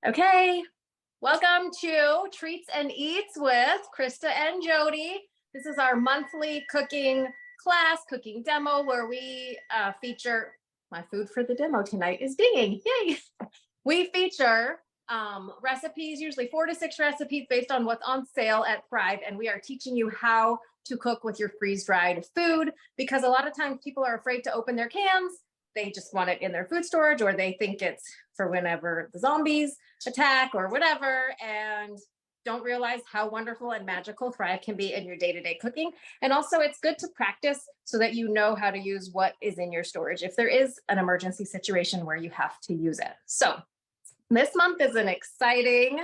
Okay, welcome to Treats and Eats with Krista and Jodi. This is our monthly cooking class, cooking demo, where we feature, my food for the demo tonight is dinging, yay! We feature recipes, usually 4 to 6 recipes based on what's on sale at Thrive, and we are teaching you how to cook with your freeze-dried food, because a lot of times people are afraid to open their cans. They just want it in their food storage, or they think it's for whenever the zombies attack or whatever, and don't realize how wonderful and magical Thrive can be in your day-to-day cooking. And also it's good to practice so that you know how to use what is in your storage if there is an emergency situation where you have to use it. So this month is an exciting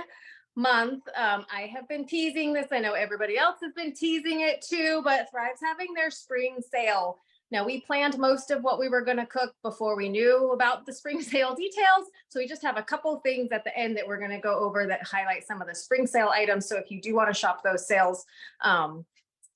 month. I have been teasing this. I know everybody else has been teasing it too, but Thrive's having their spring sale. Now, we planned most of what we were going to cook before we knew about the spring sale details. So we just have a couple things at the end that we're going to go over that highlight some of the spring sale items. So if you do want to shop those sales,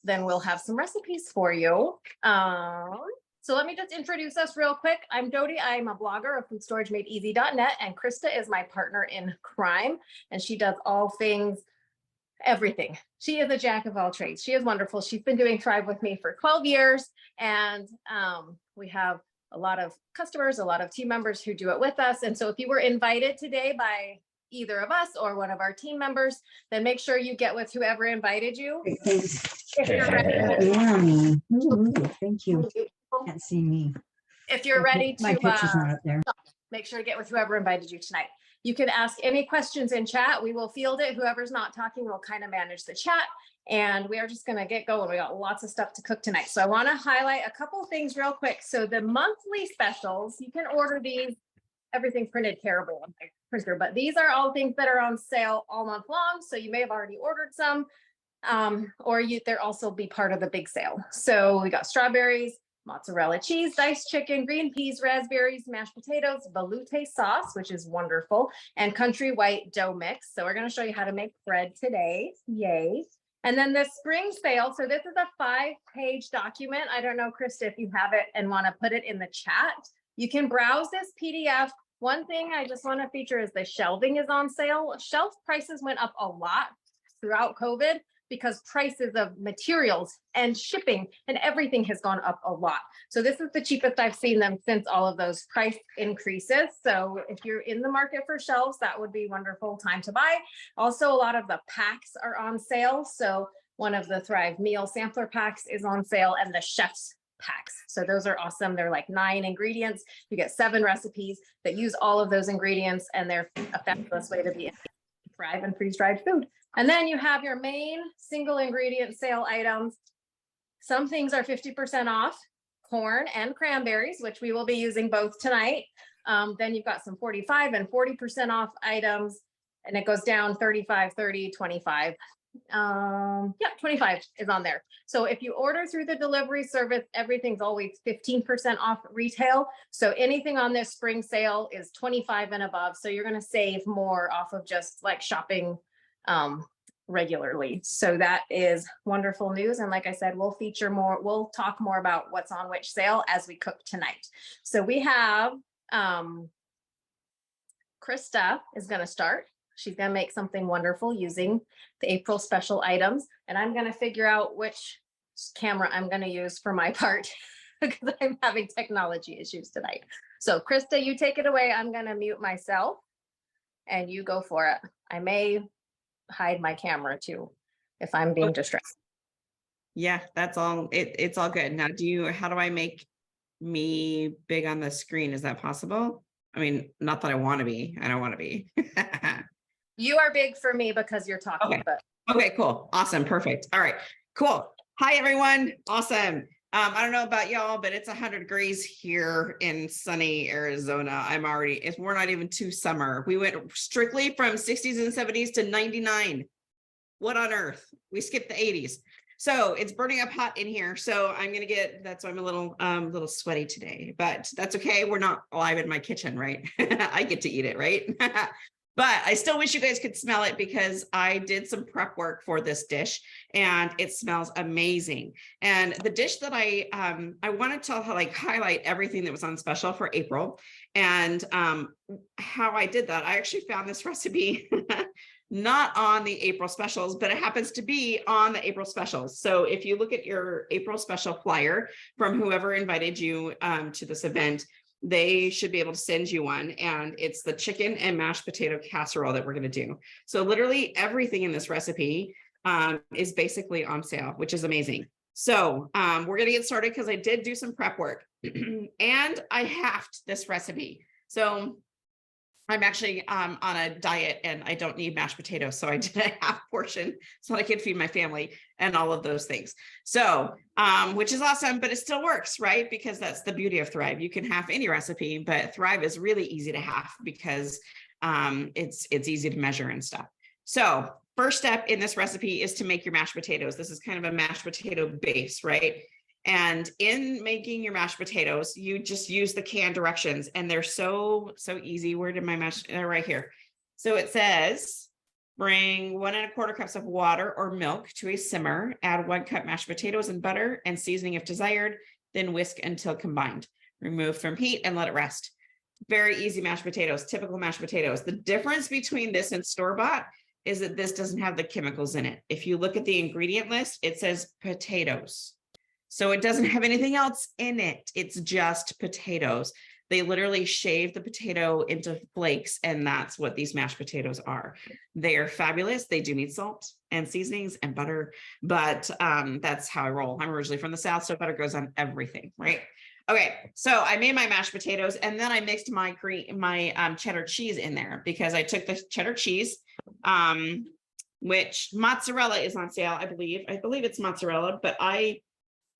then we'll have some recipes for you. So let me just introduce us real quick. I'm Jodi. I'm a blogger of foodstoragemadeenasy.net, and Krista is my partner in crime, and she does all things, everything. She is a jack of all trades. She is wonderful. She's been doing Thrive with me for 12 years, and we have a lot of customers, a lot of team members who do it with us. And so if you were invited today by either of us or one of our team members, then make sure you get with whoever invited you. If you're ready. Thank you. Can't see me. If you're ready to, my picture's not up there. Make sure to get with whoever invited you tonight. You can ask any questions in chat. We will field it. Whoever's not talking will kind of manage the chat. And we are just going to get going. We got lots of stuff to cook tonight. So I want to highlight a couple of things real quick. So the monthly specials, you can order these. Everything printed terrible on my printer, but these are all things that are on sale all month long. So you may have already ordered some, or they'll also be part of the big sale. So we got strawberries, mozzarella cheese, diced chicken, green peas, raspberries, mashed potatoes, velouté sauce, which is wonderful, and country white dough mix. So we're going to show you how to make bread today. Yay. And then the spring sale. So this is a 5-page document. I don't know, Krista, if you have it and want to put it in the chat. You can browse this PDF. One thing I just want to feature is the shelving is on sale. Shelf prices went up a lot throughout COVID, because prices of materials and shipping and everything has gone up a lot. So this is the cheapest I've seen them since all of those price increases. So if you're in the market for shelves, that would be a wonderful time to buy. Also, a lot of the packs are on sale. So one of the Thrive meal sampler packs is on sale, and the chef's packs. So those are awesome. They're like 9 ingredients. You get 7 recipes that use all of those ingredients, and they're a fabulous way to be Thrive and freeze-dried food. And then you have your main single ingredient sale items. Some things are 50% off, corn and cranberries, which we will be using both tonight. Then you've got some 45 and 40% off items, and it goes down 35, 30, 25. 25 is on there. So if you order through the delivery service, everything's always 15% off retail. So anything on this spring sale is 25 and above. So you're going to save more off of just like shopping regularly. So that is wonderful news. And like I said, we'll feature more, we'll talk more about what's on which sale as we cook tonight. So we have Krista is going to start. She's going to make something wonderful using the April special items. And I'm going to figure out which camera I'm going to use for my part because I'm having technology issues tonight. So Krista, you take it away. I'm going to mute myself and you go for it. I may hide my camera too if I'm being distracted. Yeah, that's all. It's all good. Now, how do I make me big on the screen? Is that possible? I mean, not that I want to be. I don't want to be. You are big for me because you're talking. Okay. But Okay, cool. Awesome. Perfect. All right, cool. Hi, everyone. Awesome. I don't know about y'all, but it's 100 degrees here in sunny Arizona. We're not even to summer. We went strictly from 60s and 70s to 99. What on earth? We skipped the 80s. So it's burning up hot in here. So that's why I'm a little sweaty today, but that's okay. We're not live in my kitchen, right? I get to eat it, right? But I still wish you guys could smell it because I did some prep work for this dish and it smells amazing. And the dish that I wanted to like highlight everything that was on special for April. And how I did that, I actually found this recipe not on the April specials, but it happens to be on the April specials. So if you look at your April special flyer from whoever invited you to this event, they should be able to send you one. And it's the chicken and mashed potato casserole that we're going to do. So literally everything in this recipe is basically on sale, which is amazing. So we're going to get started because I did do some prep work and I halved this recipe. So I'm actually on a diet and I don't need mashed potatoes. So I did a half portion so I could feed my family and all of those things. So, which is awesome, but it still works, right? Because that's the beauty of Thrive. You can half any recipe, but Thrive is really easy to half because it's easy to measure and stuff. So first step in this recipe is to make your mashed potatoes. This is kind of a mashed potato base, right? And in making your mashed potatoes, you just use the canned directions and they're so easy. Where did my mash? Right here. So it says, bring 1 1/4 cups of water or milk to a simmer, add 1 cup mashed potatoes and butter and seasoning if desired, then whisk until combined. Remove from heat and let it rest. Very easy mashed potatoes, typical mashed potatoes. The difference between this and store-bought is that this doesn't have the chemicals in it. If you look at the ingredient list, it says potatoes. So it doesn't have anything else in it. It's just potatoes. They literally shave the potato into flakes, and that's what these mashed potatoes are. They are fabulous. They do need salt and seasonings and butter, but that's how I roll. I'm originally from the South, so butter goes on everything, right? Okay, so I made my mashed potatoes, and then I mixed my cheddar cheese in there because I took the cheddar cheese, which mozzarella is on sale, I believe. I believe it's mozzarella, but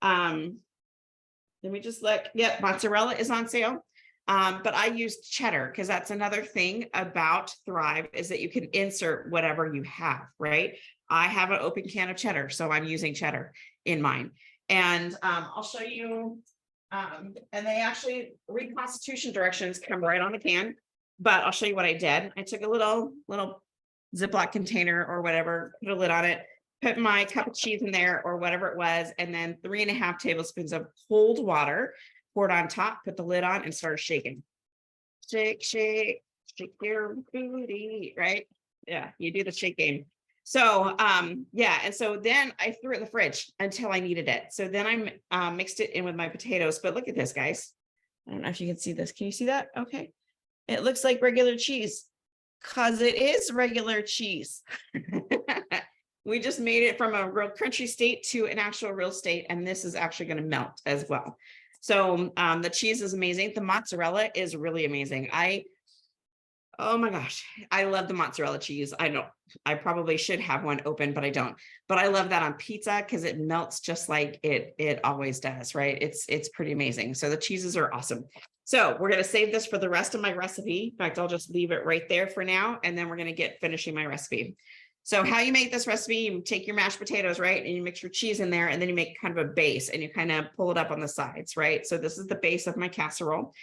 let me just look. Yep, mozzarella is on sale. But I used cheddar because that's another thing about Thrive is that you can insert whatever you have, right? I have an open can of cheddar, so I'm using cheddar in mine. And I'll show you, and they actually, reconstitution directions come right on the can, but I'll show you what I did. I took a little Ziploc container or whatever, put a lid on it, put my cup of cheese in there or whatever it was, and then 3½ tablespoons of cold water poured on top, put the lid on and started shaking. Shake, shake, shake your booty, right? Yeah, you do the shake game. So yeah, and so then I threw it in the fridge until I needed it. So then I mixed it in with my potatoes, but look at this, guys. I don't know if you can see this. Can you see that? Okay. It looks like regular cheese because it is regular cheese. We just made it from a real crunchy state to an actual real state, and this is actually going to melt as well. So the cheese is amazing. The mozzarella is really amazing. Oh my gosh, I love the mozzarella cheese. I know I probably should have one open, but I don't. But I love that on pizza because it melts just like it always does, right? It's pretty amazing. So the cheeses are awesome. So we're going to save this for the rest of my recipe. In fact, I'll just leave it right there for now, and then we're going to get finishing my recipe. So how you make this recipe, you take your mashed potatoes, right? And you mix your cheese in there, and then you make kind of a base and you kind of pull it up on the sides, right? So this is the base of my casserole.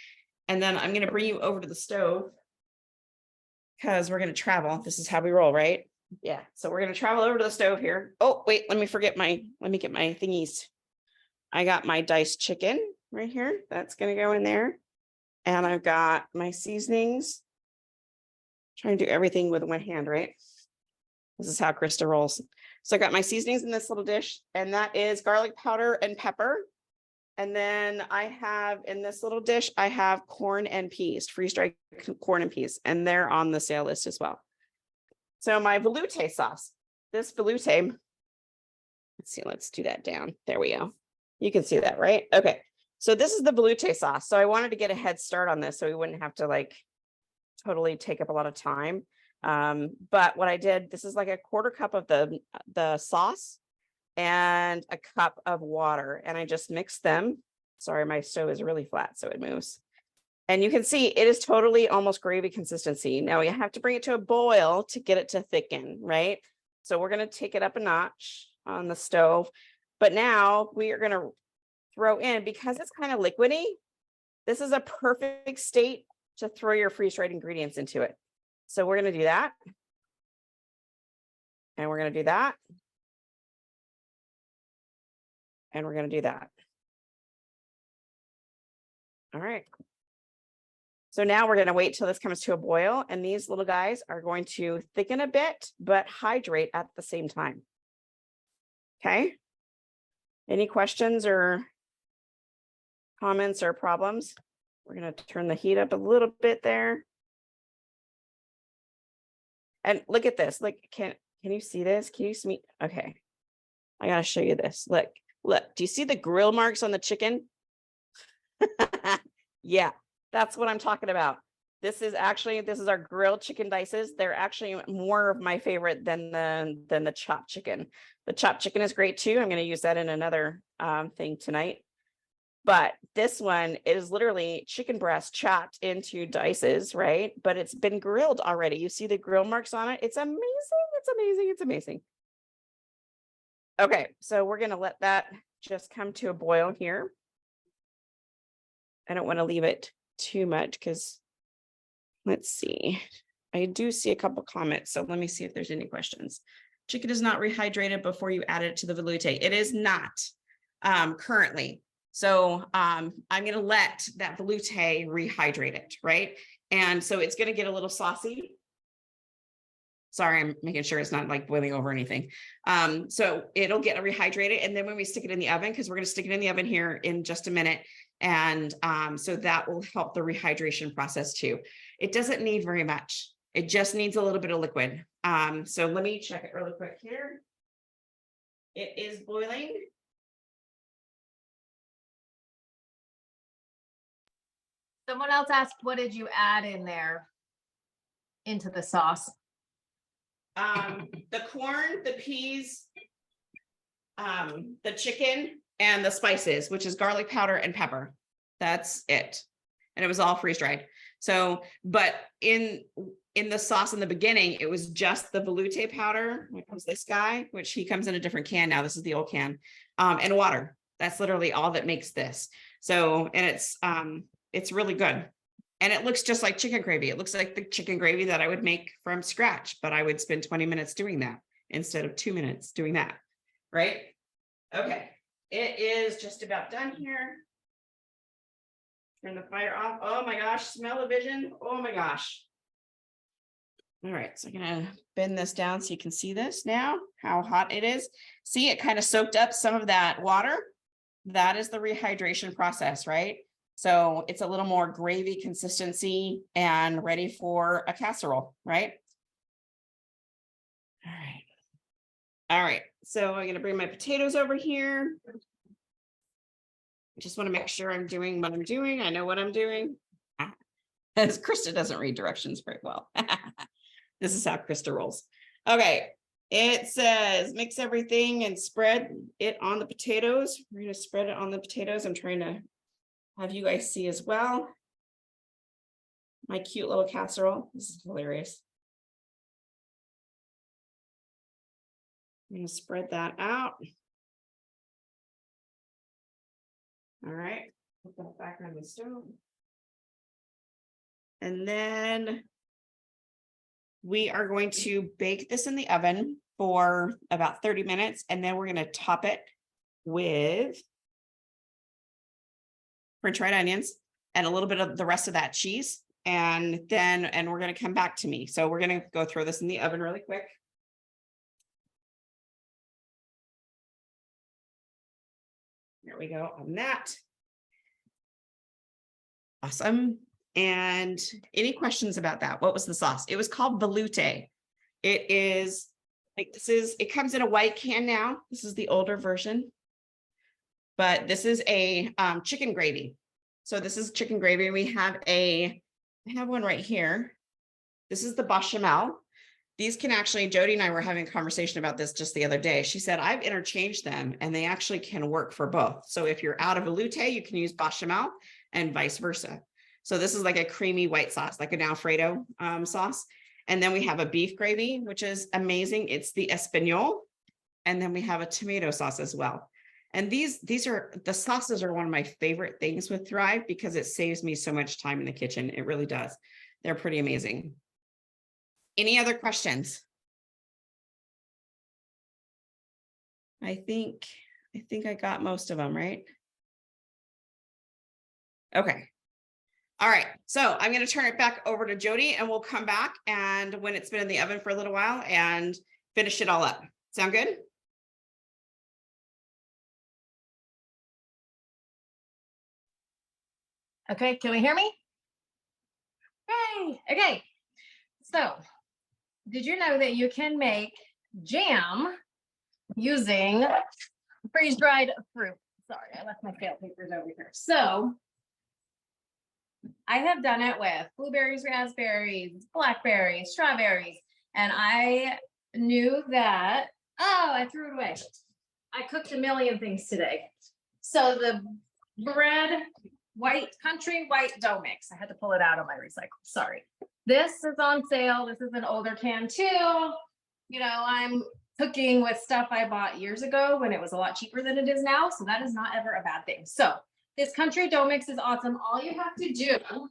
And then I'm going to bring you over to the stove because we're going to travel. This is how we roll, right? Yeah. So we're going to travel over to the stove here. Oh, wait, let me get my thingies. I got my diced chicken right here. That's going to go in there. And I've got my seasonings. Trying to do everything with one hand, right? This is how Krista rolls. So I got my seasonings in this little dish, and that is garlic powder and pepper. And then I have in this little dish, I have corn and peas, freeze-dried corn and peas, and they're on the sale list as well. So my velouté sauce, this velouté, let's see, let's do that down. There we go. You can see that, right? Okay. So this is the velouté sauce. So I wanted to get a head start on this so we wouldn't have to like totally take up a lot of time. But what I did, this is like a 1/4 cup of the sauce and a cup of water, and I just mixed them. Sorry, my stove is really flat, so it moves. And you can see it is totally almost gravy consistency. Now you have to bring it to a boil to get it to thicken, right? So we're going to take it up a notch on the stove. But now we are going to throw in, because it's kind of liquidy, this is a perfect state to throw your freeze-dried ingredients into it. So we're going to do that. And we're going to do that. And we're going to do that. All right. So now we're going to wait till this comes to a boil, and these little guys are going to thicken a bit, but hydrate at the same time. Okay. Any questions or comments or problems? We're going to turn the heat up a little bit there. And look at this. Like, can you see this? Can you see me? Okay. I got to show you this. Look, do you see the grill marks on the chicken? Yeah, that's what I'm talking about. This is our grilled chicken dices. They're actually more of my favorite than the chopped chicken. The chopped chicken is great too. I'm going to use that in another thing tonight. But this one is literally chicken breast chopped into dices, right? But it's been grilled already. You see the grill marks on it. It's amazing. It's amazing. It's amazing. Okay, so we're going to let that just come to a boil here. I don't want to leave it too much because let's see. I do see a couple comments. So let me see if there's any questions. Chicken is not rehydrated before you add it to the velouté. It is not currently. So I'm going to let that velouté rehydrate it, right? And so it's going to get a little saucy. Sorry, I'm making sure it's not like boiling over or anything. So it'll get rehydrated. And then when we stick it in the oven, because we're going to stick it in the oven here in just a minute. And so that will help the rehydration process too. It doesn't need very much. It just needs a little bit of liquid. So let me check it really quick here. It is boiling. Someone else asked, what did you add in there into the sauce? The corn, the peas, the chicken, and the spices, which is garlic powder and pepper. That's it. And it was all freeze dried. So, but in the sauce in the beginning, it was just the velouté powder, which was this guy, which he comes in a different can now. This is the old can, and water. That's literally all that makes this. So, and it's really good. And it looks just like chicken gravy. It looks like the chicken gravy that I would make from scratch, but I would spend 20 minutes doing that instead of 2 minutes doing that. Right? Okay. It is just about done here. Turn the fire off. Oh my gosh, smell-o-vision. Oh my gosh. All right, so I'm gonna bend this down so you can see this now, how hot it is. See, it kind of soaked up some of that water. That is the rehydration process, right? So it's a little more gravy consistency and ready for a casserole, right? All right. All right, so I'm gonna bring my potatoes over here. I just want to make sure I'm doing what I'm doing. I know what I'm doing. As Krista doesn't read directions very well. This is how Krista rolls. Okay, it says mix everything and spread it on the potatoes. We're going to spread it on the potatoes. I'm trying to have you guys see as well. My cute little casserole. This is hilarious. I'm going to spread that out. All right, put that back on the stove. And then we are going to bake this in the oven for about 30 minutes. And then we're going to top it with French fried onions and a little bit of the rest of that cheese. And we're going to come back to me. So we're going to go throw this in the oven really quick. There we go on that. Awesome. And any questions about that? What was the sauce? It was called velouté. It is like, it comes in a white can now. This is the older version, but this is a chicken gravy. So this is chicken gravy. I have one right here. This is the bechamel. These can actually, Jodi and I were having a conversation about this just the other day. She said, I've interchanged them and they actually can work for both. So if you're out of velouté, you can use bechamel and vice versa. So this is like a creamy white sauce, like an Alfredo sauce. And then we have a beef gravy, which is amazing. It's the Espagnole. And then we have a tomato sauce as well. And the sauces are one of my favorite things with Thrive because it saves me so much time in the kitchen. It really does. They're pretty amazing. Any other questions? I think I got most of them, right? Okay. All right. So I'm going to turn it back over to Jodi and we'll come back and when it's been in the oven for a little while and finish it all up. Sound good? Okay, can we hear me? Yay. Okay. So, did you know that you can make jam using freeze-dried fruit? Sorry, I left my fail papers over here. So, I have done it with blueberries, raspberries, blackberries, strawberries, and I knew that, oh, I threw it away. I cooked a million things today. So the bread, country white dough mix. I had to pull it out of my recycle. Sorry. This is on sale. This is an older can too. You know, I'm cooking with stuff I bought years ago when it was a lot cheaper than it is now. So that is not ever a bad thing. So this country dough mix is awesome. All you have to do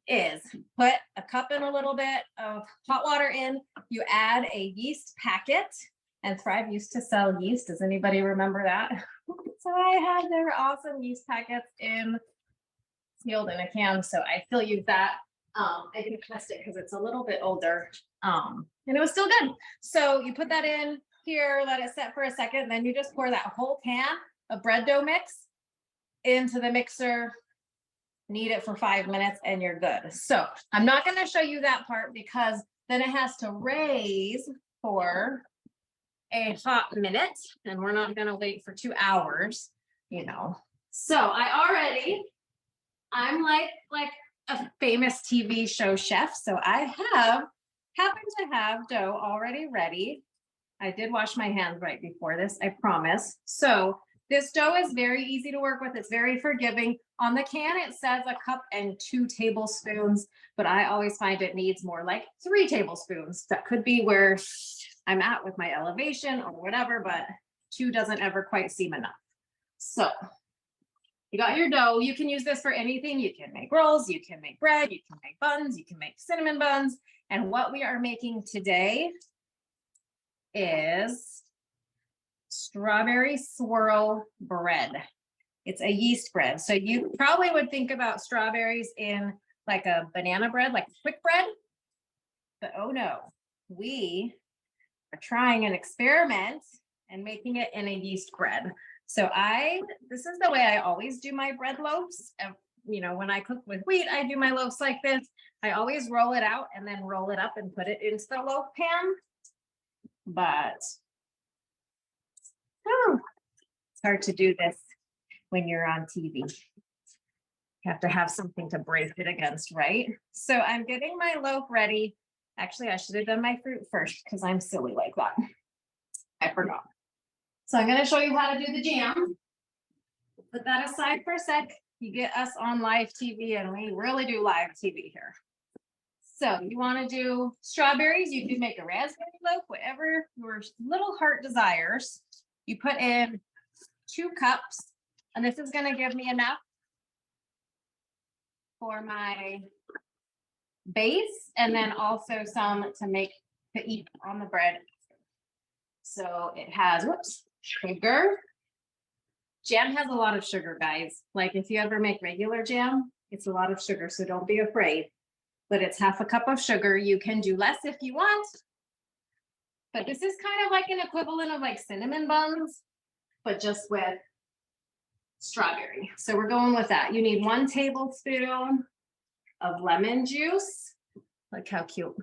is put a cup and a little bit of hot water in. You add a yeast packet, and Thrive used to sell yeast. Does anybody remember that? So I had their awesome yeast packets sealed in a can. So I still use that. I didn't test it because it's a little bit older. And it was still good. So you put that in here, let it set for a second, then you just pour that whole can of bread dough mix into the mixer, knead it for 5 minutes, and you're good. So I'm not going to show you that part because then it has to raise for a hot minute, and we're not going to wait for 2 hours, you know. So I'm like a famous TV show chef. So I happen to have dough already ready. I did wash my hands right before this, I promise. So this dough is very easy to work with. It's very forgiving. On the can, it says a cup and 2 tablespoons, but I always find it needs more like 3 tablespoons. That could be where I'm at with my elevation or whatever, but 2 doesn't ever quite seem enough. So you got your dough. You can use this for anything. You can make rolls, you can make bread, you can make buns, you can make cinnamon buns. And what we are making today is strawberry swirl bread. It's a yeast bread. So you probably would think about strawberries in like a banana bread, like quick bread. But oh no, we are trying an experiment and making it in a yeast bread. So this is the way I always do my bread loaves. You know, when I cook with wheat, I do my loaves like this. I always roll it out and then roll it up and put it into the loaf pan. But it's hard to do this when you're on TV. You have to have something to brace it against, right? So I'm getting my loaf ready. Actually, I should have done my fruit first because I'm silly like that. I forgot. So I'm going to show you how to do the jam. Put that aside for a sec. You get us on live TV, and we really do live TV here. So you want to do strawberries, you can make a raspberry loaf, whatever your little heart desires. You put in 2 cups, and this is going to give me enough for my base, and then also some to eat on the bread. So it has, sugar. Jam has a lot of sugar, guys. Like if you ever make regular jam, it's a lot of sugar, so don't be afraid. But it's half a cup of sugar. You can do less if you want. But this is kind of like an equivalent of like cinnamon buns, but just with strawberry. So we're going with that. You need 1 tablespoon of lemon juice. Look how cute.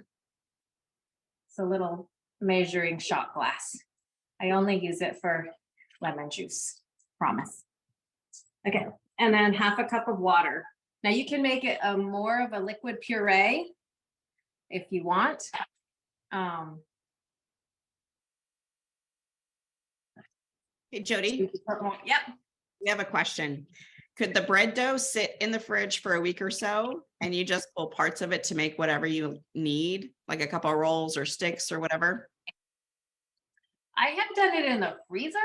It's a little measuring shot glass. I only use it for lemon juice, promise. Okay, and then half a cup of water. Now you can make it more of a liquid puree if you want. Hey, Jodi. Yep. We have a question. Could the bread dough sit in the fridge for a week or so and you just pull parts of it to make whatever you need, like a couple of rolls or sticks or whatever? I have done it in the freezer.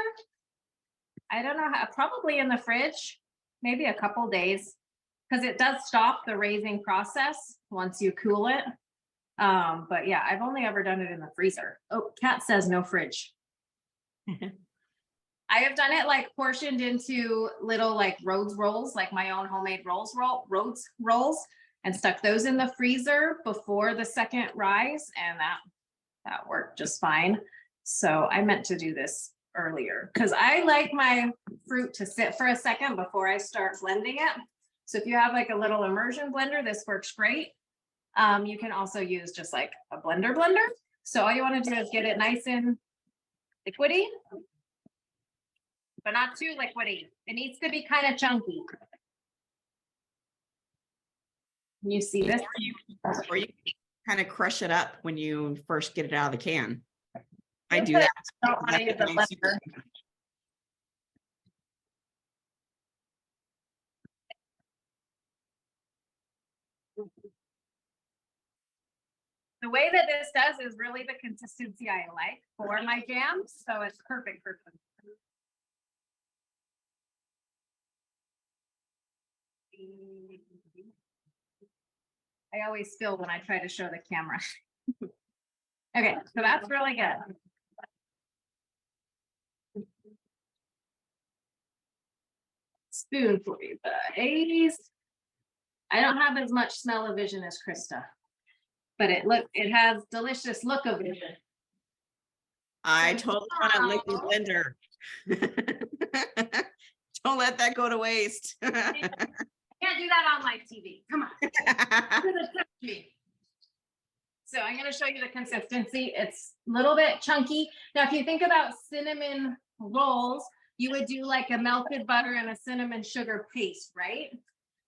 I don't know how, probably in the fridge, maybe a couple days, because it does stop the raising process once you cool it. But yeah, I've only ever done it in the freezer. Oh, Kat says no fridge. I have done it like portioned into little like Rhodes rolls, like my own homemade Rhodes rolls, and stuck those in the freezer before the second rise, and that worked just fine. So I meant to do this earlier because I like my fruit to sit for a second before I start blending it. So if you have like a little immersion blender, this works great. You can also use just like a blender. So all you want to do is get it nice and liquidy, but not too liquidy. It needs to be kind of chunky. You see this? Or you kind of crush it up when you first get it out of the can. I do that. I use a blender. The way that this does is really the consistency I like for my jams, so it's perfect for food. I always spill when I try to show the camera. Okay, so that's really good. Spoon for you, guys. I don't have as much smell-o-vision as Krista, but it has delicious look-o-vision. I totally want to lick the blender. Don't let that go to waste. Can't do that on live TV. Come on. So I'm going to show you the consistency. It's a little bit chunky. Now, if you think about cinnamon rolls, you would do like a melted butter and a cinnamon sugar paste, right?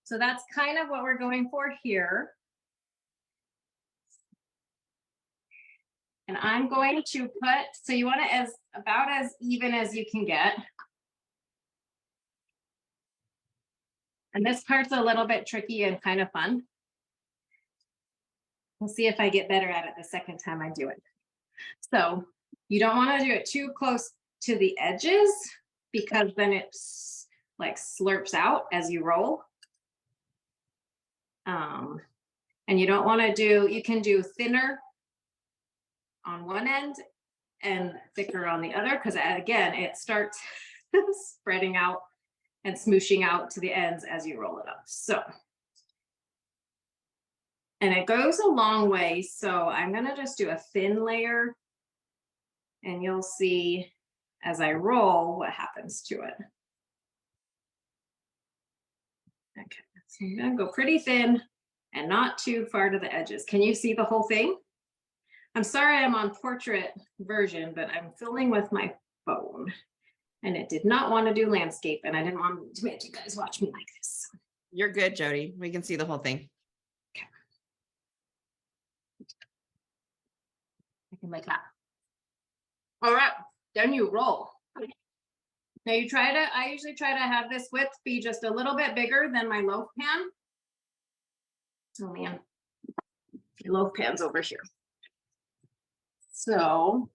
So that's kind of what we're going for here. And I'm going to put, so you want it about as even as you can get. And this part's a little bit tricky and kind of fun. We'll see if I get better at it the second time I do it. So you don't want to do it too close to the edges because then it's like slurps out as you roll. And you don't want to do, you can do thinner on one end and thicker on the other, because again, it starts spreading out and smooshing out to the ends as you roll it up. So, and it goes a long way. So I'm going to just do a thin layer and you'll see as I roll what happens to it. Okay, so I'm going to go pretty thin and not too far to the edges. Can you see the whole thing? I'm sorry I'm on portrait version, but I'm filming with my phone and it did not want to do landscape and I didn't want to make you guys watch me like this. You're good, Jodi. We can see the whole thing. Okay. I can make that. All right, then you roll. Now you I usually try to have this width be just a little bit bigger than my loaf pan. Oh man, loaf pan's over here. So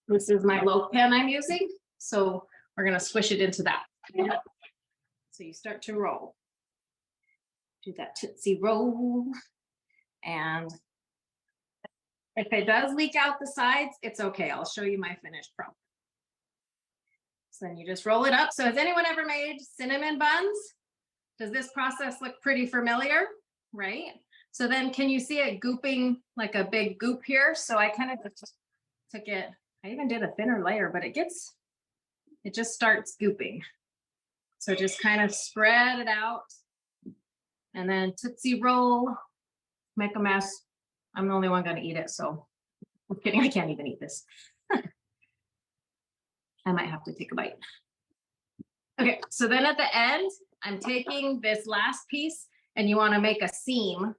this is my loaf pan I'm using. So we're gonna swish it into that. So you start to roll. Do that tootsie roll. And if it does leak out the sides, it's okay. I'll show you my finished product. So then you just roll it up. So has anyone ever made cinnamon buns? Does this process look pretty familiar? Right? So then can you see it gooping like a big goop here? So I kind of just took it, I even did a thinner layer, but it just starts gooping. So just kind of spread it out and then tootsie roll, make a mess. I'm the only one gonna eat it, so I'm kidding, I can't even eat this. I might have to take a bite. Okay, so then at the end, I'm taking this last piece and you wanna make a seam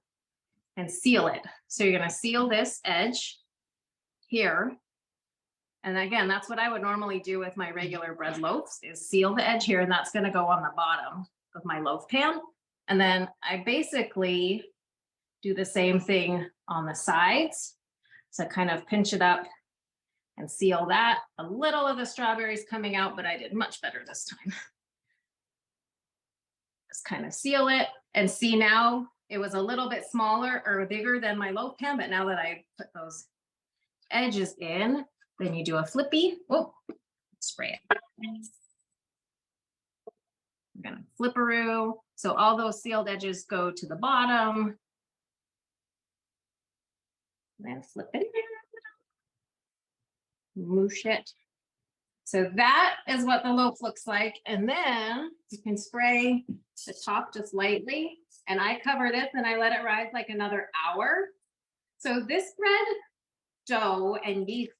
and seal it. So you're gonna seal this edge here. And again, that's what I would normally do with my regular bread loaves is seal the edge here and that's gonna go on the bottom of my loaf pan. And then I basically do the same thing on the sides. So kind of pinch it up and seal that. A little of the strawberries coming out, but I did much better this time. Just kind of seal it and see now It was a little bit smaller or bigger than my loaf pan, but now that I put those edges in, then you do a flippy. Oh, spray it. We're gonna flipperoo. So all those sealed edges go to the bottom. Then flip it in. Moosh it. So that is what the loaf looks like. And then you can spray the top just lightly. And I cover this and I let it rise like another hour. So this bread dough and yeast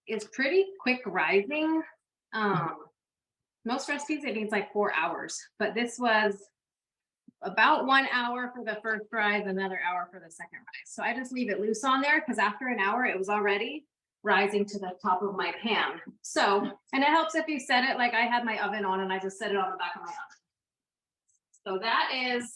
is pretty quick rising. Most recipes, it needs like 4 hours, but this was about 1 hour for the first rise, another hour for the second rise. So I just leave it loose on there because after an hour, it was already rising to the top of my pan. So, and it helps if you set it like I had my oven on and I just set it on the back of my oven. So that is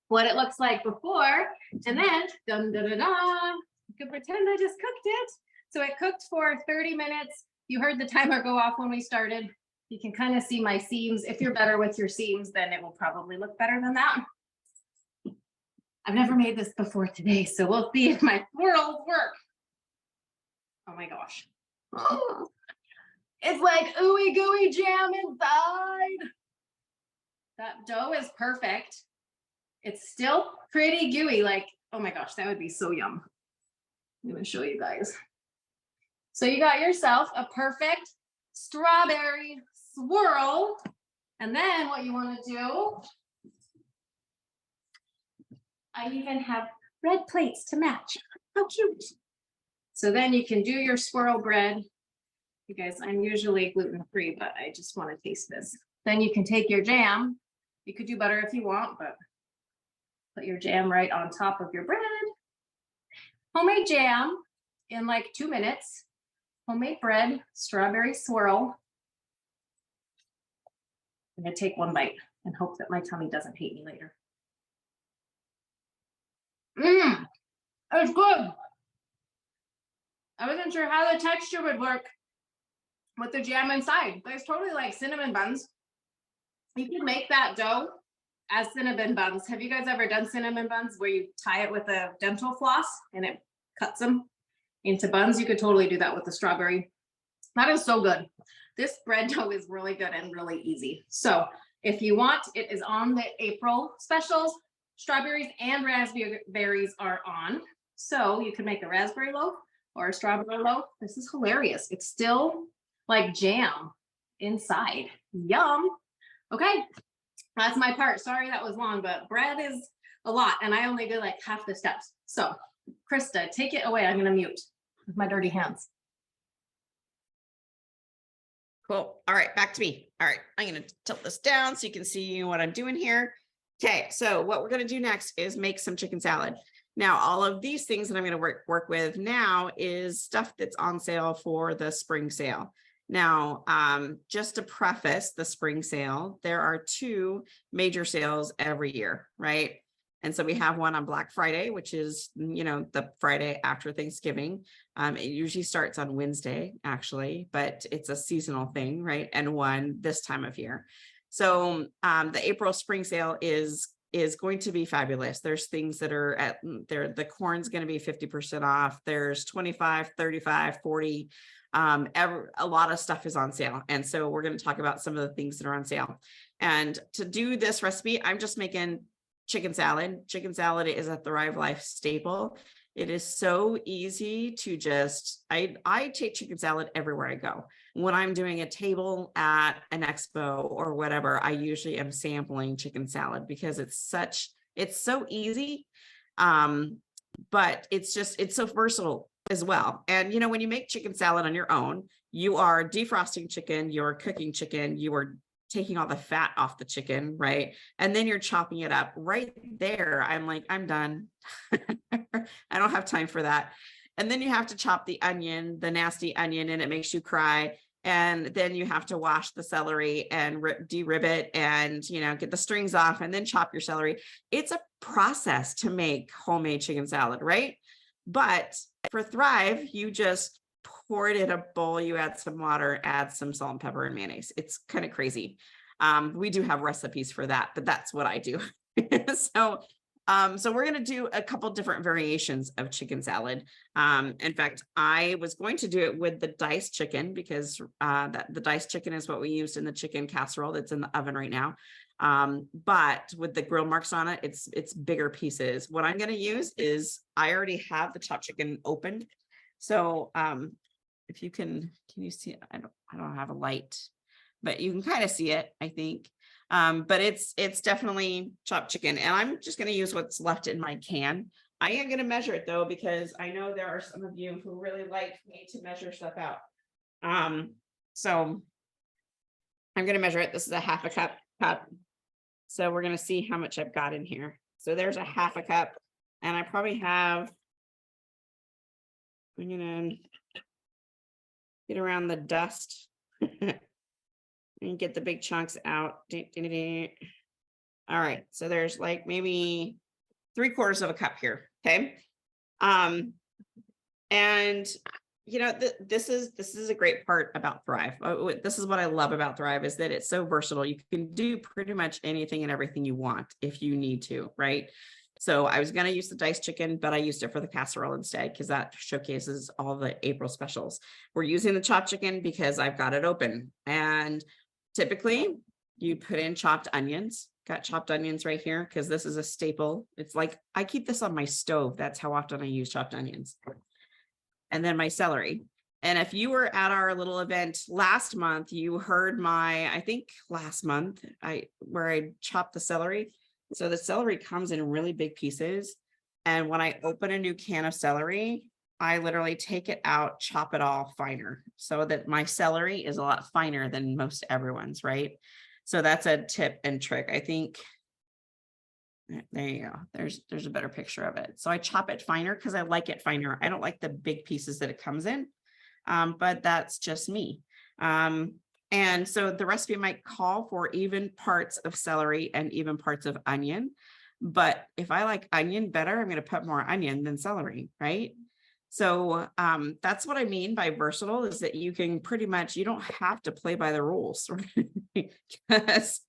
what it looks like before. And then, dun, dun, dun, dun, you can pretend I just cooked it. So it cooked for 30 minutes. You heard the timer go off when we started. You can kind of see my seams. If you're better with your seams, then it will probably look better than that. I've never made this before today, so we'll see if my swirls work. Oh my gosh. It's like ooey gooey jam inside. That dough is perfect. It's still pretty gooey, like, oh my gosh, that would be so yum. I'm gonna show you guys. So you got yourself a perfect strawberry swirl. And then what you want to do, I even have red plates to match. How cute. So then you can do your swirl bread. You guys, I'm usually gluten-free, but I just want to taste this. Then you can take your jam. You could do butter if you want, but put your jam right on top of your bread. Homemade jam in like 2 minutes. Homemade bread, strawberry swirl. I'm gonna take one bite and hope that my tummy doesn't hate me later. It's good. I wasn't sure how the texture would work with the jam inside, but it's totally like cinnamon buns. You can make that dough as cinnamon buns. Have you guys ever done cinnamon buns where you tie it with a dental floss and it cuts them into buns? You could totally do that with the strawberry. That is so good. This bread dough is really good and really easy. So if you want, it is on the April specials. Strawberries and raspberries are on. So you can make a raspberry loaf or a strawberry loaf. This is hilarious. It's still like jam inside. Yum. Okay, that's my part. Sorry that was long, but bread is a lot and I only did like half the steps. So Krista, take it away. I'm gonna mute with my dirty hands. Cool. All right, back to me. All right, I'm going to tilt this down so you can see what I'm doing here. Okay, so what we're going to do next is make some chicken salad. Now, all of these things that I'm going to work with now is stuff that's on sale for the spring sale. Now, just to preface the spring sale, there are 2 major sales every year, right? And so we have one on Black Friday, which is, you know, the Friday after Thanksgiving. It usually starts on Wednesday, actually, but it's a seasonal thing, right? And one this time of year. So the April spring sale is going to be fabulous. There's things that are at there. The corn's going to be 50% off. There's 25, 35, 40. A lot of stuff is on sale. And so we're going to talk about some of the things that are on sale. And to do this recipe, I'm just making chicken salad. Chicken salad is a Thrive Life staple. It is so easy to just, I take chicken salad everywhere I go. When I'm doing a table at an expo or whatever, I usually am sampling chicken salad because it's so easy. But it's so versatile as well. And, you know, when you make chicken salad on your own, you are defrosting chicken, you're cooking chicken, you are taking all the fat off the chicken, right? And then you're chopping it up right there. I'm like, I'm done. I don't have time for that. And then you have to chop the onion, the nasty onion, and it makes you cry. And then you have to wash the celery and de-rib it and, you know, get the strings off and then chop your celery. It's a process to make homemade chicken salad, right? But for Thrive, you just pour it in a bowl, you add some water, add some salt and pepper and mayonnaise. It's kind of crazy. We do have recipes for that, but that's what I do. So So we're going to do a couple different variations of chicken salad. In fact, I was going to do it with the diced chicken because the diced chicken is what we used in the chicken casserole that's in the oven right now. But with the grill marks on it, it's bigger pieces. What I'm going to use is I already have the chopped chicken opened. So if you can you see it? I don't have a light, but you can kind of see it, I think. But it's definitely chopped chicken, and I'm just going to use what's left in my can. I am going to measure it though, because I know there are some of you who really like me to measure stuff out. So I'm going to measure it. This is a half a cup. So we're going to see how much I've got in here. So there's a half a cup, and I probably have, I'm going to get around the dust and get the big chunks out. All right, so there's like maybe 3/4 of a cup here. Okay. And you know, this is a great part about Thrive. This is what I love about Thrive, is that it's so versatile. You can do pretty much anything and everything you want if you need to, right? So I was going to use the diced chicken, but I used it for the casserole instead because that showcases all the April specials. We're using the chopped chicken because I've got it open. And typically you put in chopped onions. Got chopped onions right here because this is a staple. It's like I keep this on my stove. That's how often I use chopped onions. And then my celery. And if you were at our little event last month, you heard I think last month, where I chopped the celery. So the celery comes in really big pieces. And when I open a new can of celery, I literally take it out, chop it all finer so that my celery is a lot finer than most everyone's, right? So that's a tip and trick. I think, there you go. There's a better picture of it. So I chop it finer because I like it finer. I don't like the big pieces that it comes in, but that's just me. And so the recipe might call for even parts of celery and even parts of onion. But if I like onion better, I'm going to put more onion than celery, right? So that's what I mean by versatile, is that you can pretty much, you don't have to play by the rules, right? Because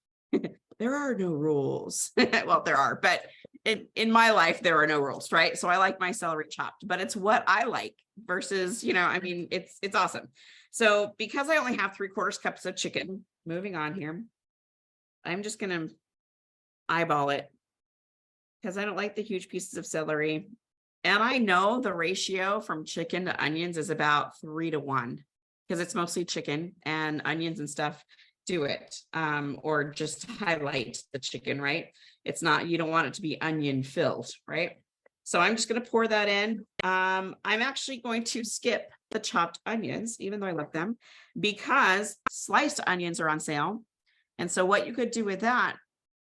there are no rules. Well, there are, but in my life, there are no rules, right? So I like my celery chopped, but it's what I like versus, you know, I mean, it's awesome. So because I only have 3/4 cups of chicken, moving on here, I'm just going to eyeball it because I don't like the huge pieces of celery. And I know the ratio from chicken to onions is about 3 to 1 because it's mostly chicken, and onions and stuff do it, or just highlight the chicken, right? It's not, you don't want it to be onion filled, right? So I'm just going to pour that in. I'm actually going to skip the chopped onions, even though I love them, because sliced onions are on sale. And so what you could do with that,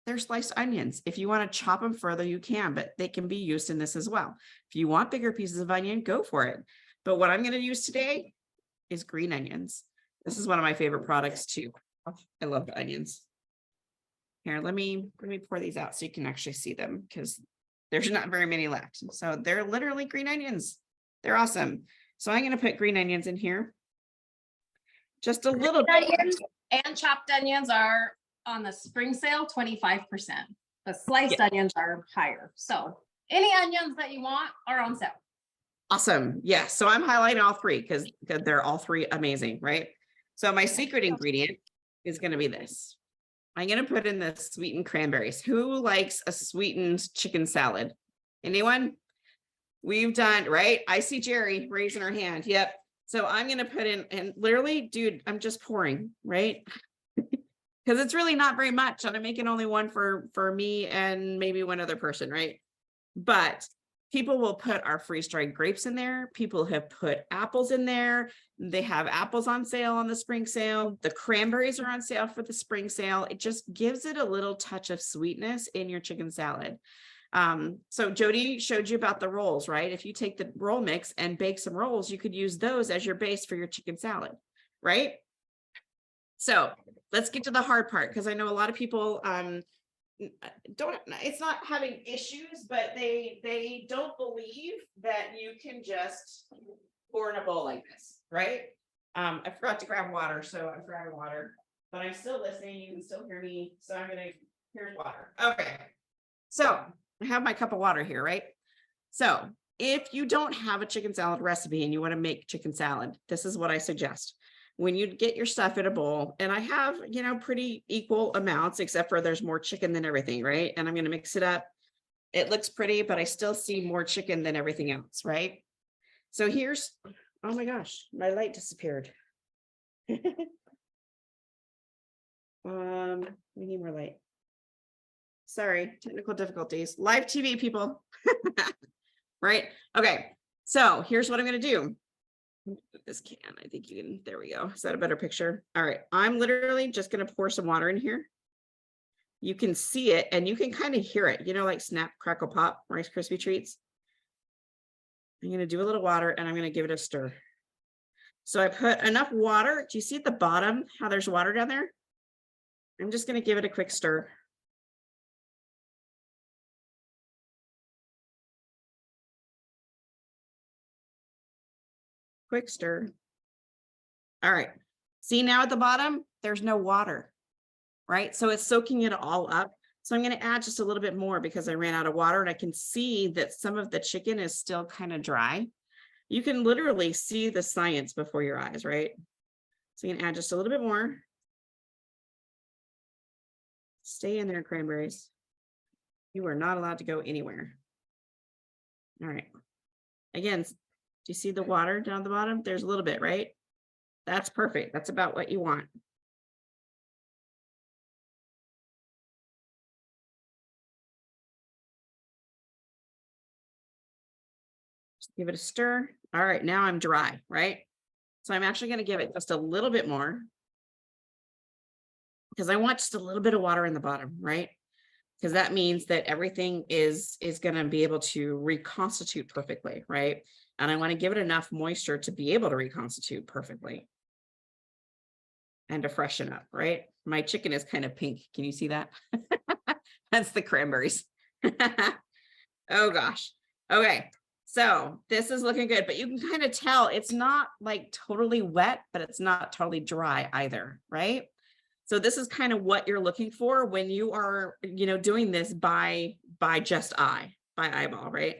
they're sliced onions. If you want to chop them further, you can, but they can be used in this as well. If you want bigger pieces of onion, go for it. But what I'm going to use today is green onions. This is one of my favorite products too. I love onions. Here, let me pour these out so you can actually see them, because there's not very many left. So they're literally green onions. They're awesome. So I'm going to put green onions in here. Just a little bit. Onions and chopped onions are on the spring sale, 25%. The sliced onions are higher. So any onions that you want are on sale. Awesome. Yeah. So I'm highlighting all three because they're all three amazing, right? So my secret ingredient is going to be this. I'm going to put in the sweetened cranberries. Who likes a sweetened chicken salad? Anyone? We've done, right? I see Jerry raising her hand. Yep. So I'm going to put in, and literally, dude, I'm just pouring, right? Because it's really not very much. And I'm making only one for me and maybe one other person, right? But people will put our freeze-dried grapes in there. People have put apples in there. They have apples on sale on the spring sale. The cranberries are on sale for the spring sale. It just gives it a little touch of sweetness in your chicken salad. So Jodi showed you about the rolls, right? If you take the roll mix and bake some rolls, you could use those as your base for your chicken salad, right? So let's get to the hard part, because I know a lot of people it's not having issues, but they don't believe that you can just pour in a bowl like this, right? I forgot to grab water, so I'm grabbing water, but I'm still listening. You can still hear me, so here's water. Okay, so I have my cup of water here, right? So if you don't have a chicken salad recipe and you want to make chicken salad, this is what I suggest. When you get your stuff in a bowl, and I have, you know, pretty equal amounts, except for there's more chicken than everything, right? And I'm going to mix it up. It looks pretty, but I still see more chicken than everything else, right? So here's, oh my gosh, my light disappeared. We need more light. Sorry, technical difficulties. Live TV, people. Right? Okay, so here's what I'm going to do. Put this can, I think you can, there we go. Is that a better picture? All right, I'm literally just going to pour some water in here. You can see it and you can kind of hear it, you know, like snap, crackle, pop, Rice Krispie treats. I'm going to do a little water and I'm going to give it a stir. So I put enough water. Do you see at the bottom how there's water down there? I'm just going to give it a quick stir. Quick stir. All right. See now at the bottom, there's no water, right? So it's soaking it all up. So I'm going to add just a little bit more because I ran out of water and I can see that some of the chicken is still kind of dry. You can literally see the science before your eyes, right? So you can add just a little bit more. Stay in there, cranberries. You are not allowed to go anywhere. All right. Again, do you see the water down the bottom? There's a little bit, right? That's perfect. That's about what you want. Just give it a stir. All right, now I'm dry, right? So I'm actually going to give it just a little bit more because I want just a little bit of water in the bottom, right? Because that means that everything is going to be able to reconstitute perfectly, right? And I want to give it enough moisture to be able to reconstitute perfectly and to freshen up, right? My chicken is kind of pink. Can you see that? That's the cranberries. Oh gosh. Okay. So this is looking good, but you can kind of tell it's not like totally wet, but it's not totally dry either, right? So this is kind of what you're looking for when you are, you know, doing this by eyeball, right?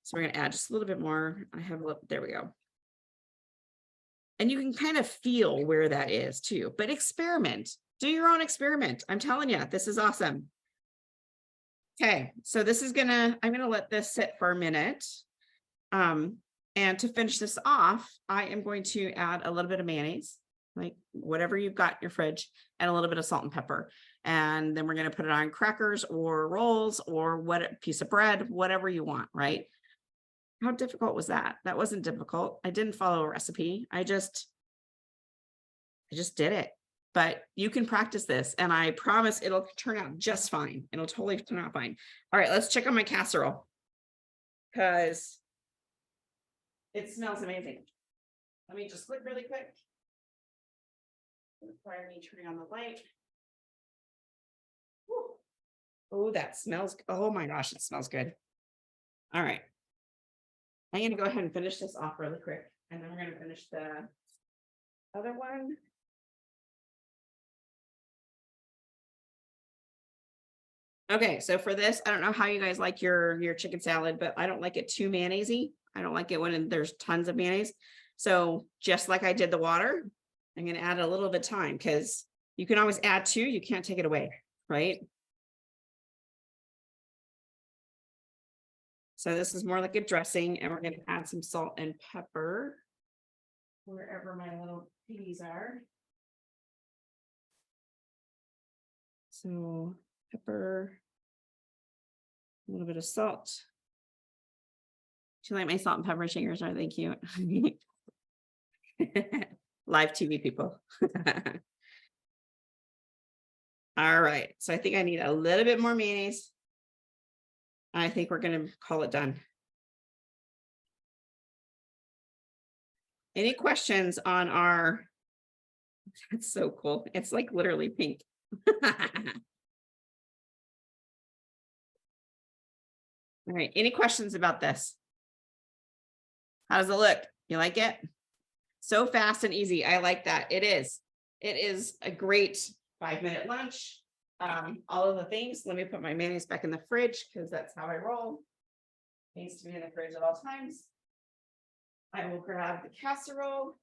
So we're going to add just a little bit more. I have a little, there we go. And you can kind of feel where that is too, but experiment, do your own experiment. I'm telling you, this is awesome. Okay, so this is I'm gonna let this sit for a minute. And to finish this off, I am going to add a little bit of mayonnaise, like whatever you've got in your fridge, and a little bit of salt and pepper. And then we're going to put it on crackers or rolls or what piece of bread, whatever you want, right? How difficult was that? That wasn't difficult. I didn't follow a recipe. I just did it. But you can practice this and I promise it'll turn out just fine. It'll totally turn out fine. All right, let's check on my casserole because it smells amazing. Let me just click really quick. Require me turning on the light. Woo. Oh, that smells. Oh my gosh, it smells good. All right. I'm going to go ahead and finish this off really quick. And then we're going to finish the other one. Okay, so for this, I don't know how you guys like your chicken salad, but I don't like it too mayonnaise-y. I don't like it when there's tons of mayonnaise. So just like I did the water, I'm going to add a little bit of time because you can always add to, you can't take it away, right? So this is more like a dressing, and we're going to add some salt and pepper wherever my little piggies are. So pepper, a little bit of salt. Do you like my salt and pepper shakers? Are they cute? Live TV people. All right. So I think I need a little bit more mayonnaise. I think we're going to call it done. Any questions on our, that's so cool. It's like literally pink. All right. Any questions about this? How does it look? You like it? So fast and easy. I like that. It is. It is a great 5-minute lunch. all of the things. Let me put my mayonnaise back in the fridge because that's how I roll. Needs to be in the fridge at all times. I will grab the casserole.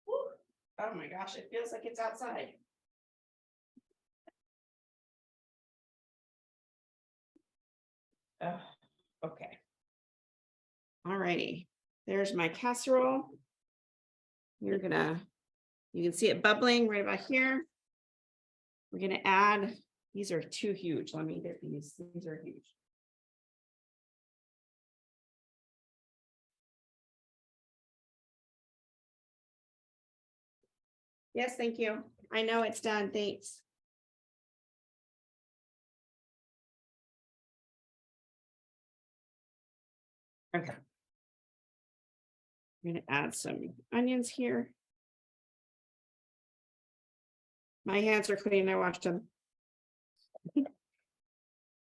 Woo. Oh my gosh, it feels like it's outside. Oh, okay. All righty. There's my casserole. You can see it bubbling right about here. We're gonna add, these are too huge. Let me get these. These are huge. Yes, thank you. I know it's done. Thanks. Okay. I'm gonna add some onions here. My hands are clean. I washed them.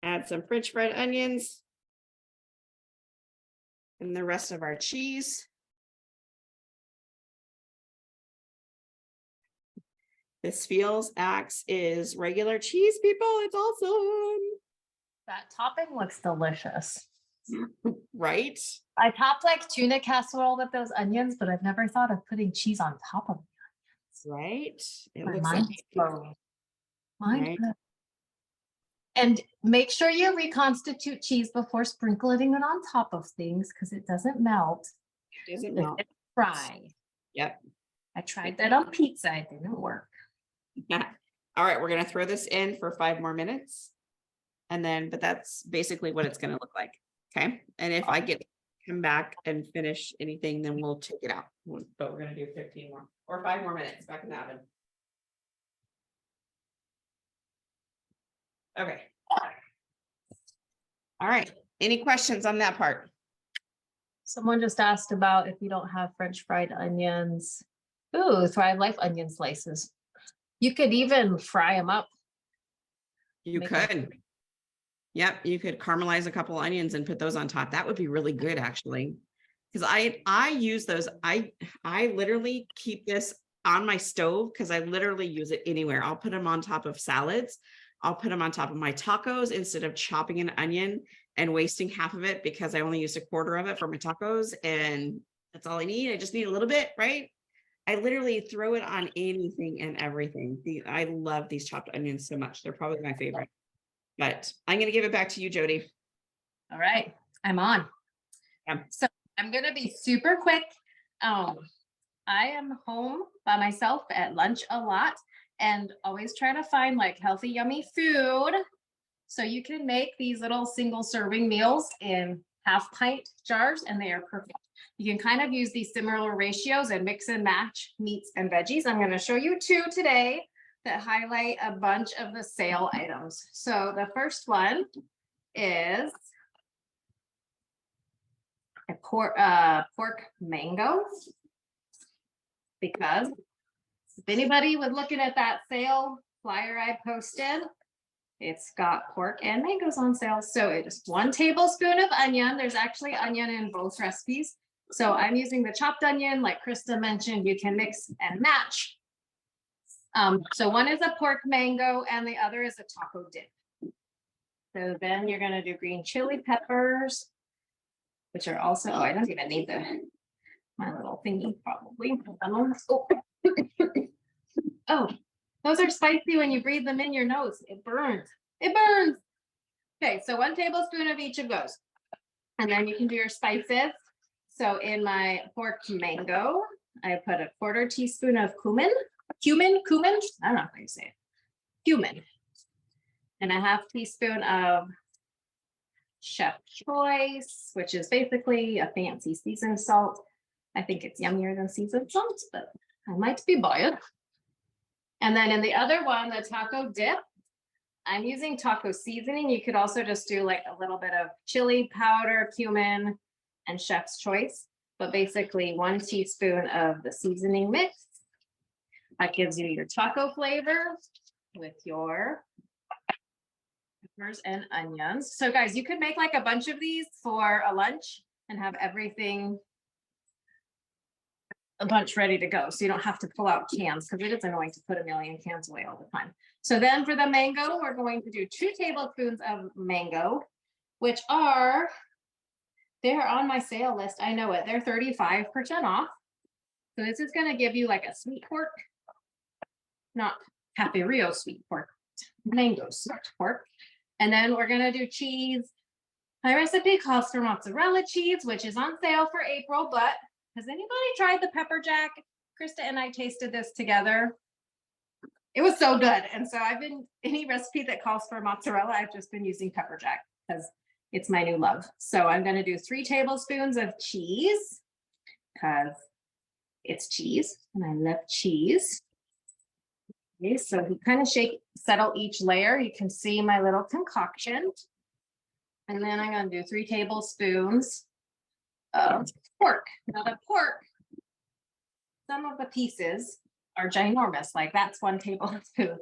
Add some French fried onions. And the rest of our cheese. This acts is regular cheese, people. It's awesome. That topping looks delicious. Right? I topped like tuna casserole with those onions, but I've never thought of putting cheese on top of it. Right? It My looks mind's like blown. Mind right? blown. And make sure you reconstitute cheese before sprinkling it on top of things because it doesn't melt. It doesn't It melt. didn't fry. Yep. I tried that on pizza. It didn't work. Yeah. All right, we're gonna throw this in for 5 more minutes. And then, but that's basically what it's gonna look like. Okay. And if I come back and finish anything, then we'll take it out. But we're gonna do 15 more or 5 more minutes back in the oven. Okay. All right. Any questions on that part? Someone just asked about if you don't have French fried onions. Ooh, I like onion slices. You could even fry them up. You Make could. Yep, you could caramelize a couple onions and put those on top. That would be really good, actually. Because I use those. I literally keep this on my stove because I literally use it anywhere. I'll put them on top of salads. I'll put them on top of my tacos instead of chopping an onion and wasting half of it because I only used a quarter of it for my tacos and that's all I need. I just need a little bit, right? I literally throw it on anything and everything. I love these chopped onions so much. They're probably my favorite. But I'm going to give it back to you, Jodi. All right, I'm on. Yeah. So I'm going to be super quick. I am home by myself at lunch a lot and always try to find like healthy, yummy food. So you can make these little single serving meals in 1/2 pint jars and they are perfect. You can kind of use these similar ratios and mix and match meats and veggies. I'm going to show you 2 today that highlight a bunch of the sale items. So the first one is a pork mango, because if anybody was looking at that sale flyer I posted, it's got pork and mangoes on sale. So it's 1 tablespoon of onion. There's actually onion in both recipes. So I'm using the chopped onion, like Krista mentioned. You can mix and match. So one is a pork mango and the other is a taco dip. So then you're gonna do green chili peppers, which are also, oh, I don't even need my little thingy probably. Oh. Oh, those are spicy when you breathe them in your nose. It burns. It burns. Okay, so 1 tablespoon of each of those. And then you can do your spices. So in my pork mango, I put a 1/4 teaspoon of cumin. Cumin? I don't know how you say it. Cumin. And a 1/2 teaspoon of Chef Choice, which is basically a fancy seasoned salt. I think it's yummier than seasoned salt, but I might be biased. And then in the other one, the taco dip, I'm using taco seasoning. You could also just do like a little bit of chili powder, cumin, and Chef's Choice, but basically 1 teaspoon of the seasoning mix. That gives you your taco flavor with your peppers and onions. So guys, you could make like a bunch of these for a lunch and have everything a bunch ready to go. So you don't have to pull out cans because it is annoying to put a million cans away all the time. So then for the mango, we're going to do 2 tablespoons of mango, which are, they're on my sale list. I know it. They're 35% off. So this is going to give you like a sweet pork, not Cafe Rio sweet pork, mango sweet pork. And then we're going to do cheese. My recipe calls for mozzarella cheese, which is on sale for April, but has anybody tried the pepper jack? Krista and I tasted this together. It was so good. And so I've been, any recipe that calls for mozzarella, I've just been using pepper jack because it's my new love. So I'm going to do 3 tablespoons of cheese because it's cheese and I love cheese. Okay, so you kind of settle each layer. You can see my little concoction. And then I'm going to do 3 tablespoons of pork. Now the pork, some of the pieces are ginormous, like that's 1 tablespoon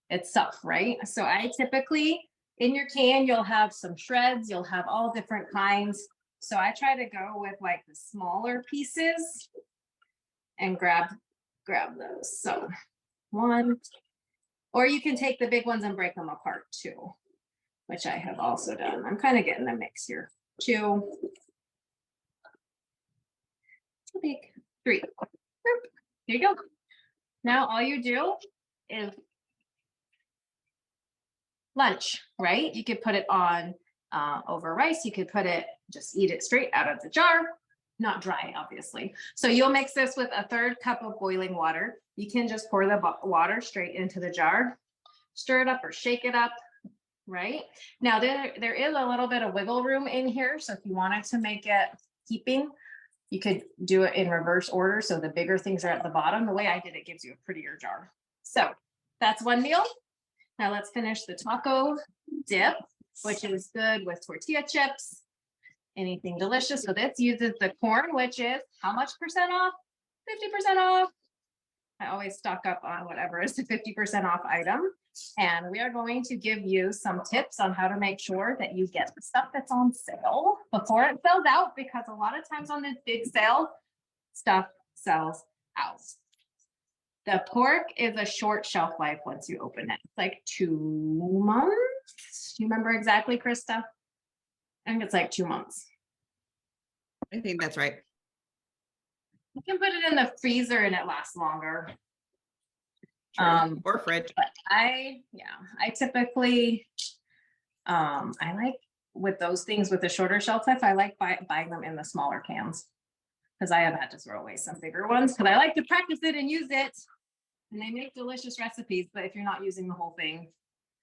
itself, right? So I typically, in your can, you'll have some shreds, you'll have all different kinds. So I try to go with like the smaller pieces and grab those. So 1, or you can take the big ones and break them apart too, which I have also done. I'm kind of getting a mix here. 2, too big, 3. Here you go. Now all you do is lunch, right? You could put it on over rice. You could put it, just eat it straight out of the jar, not dry, obviously. So you'll mix this with a 1/3 cup of boiling water. You can just pour the water straight into the jar, stir it up or shake it up, right? Now there is a little bit of wiggle room in here. So if you wanted to make it heaping, you could do it in reverse order. So the bigger things are at the bottom. The way I did it gives you a prettier jar. So that's one meal. Now let's finish the taco dip, which is good with tortilla chips, anything delicious. So this uses the corn, which is how much percent off? 50% off. I always stock up on whatever is the 50% off item. And we are going to give you some tips on how to make sure that you get the stuff that's on sale before it sells out, because a lot of times on this big sale, stuff sells out. The pork is a short shelf life once you open it. It's like 2 months. Do you remember exactly, Krista? I think it's like 2 months. I think that's right. You can put it in the freezer and it lasts longer. Or fridge. But I typically, I like with those things with the shorter shelf life, I like buying them in the smaller cans because I have had to throw away some bigger ones because I like to practice it and use it. And they make delicious recipes, but if you're not using the whole thing.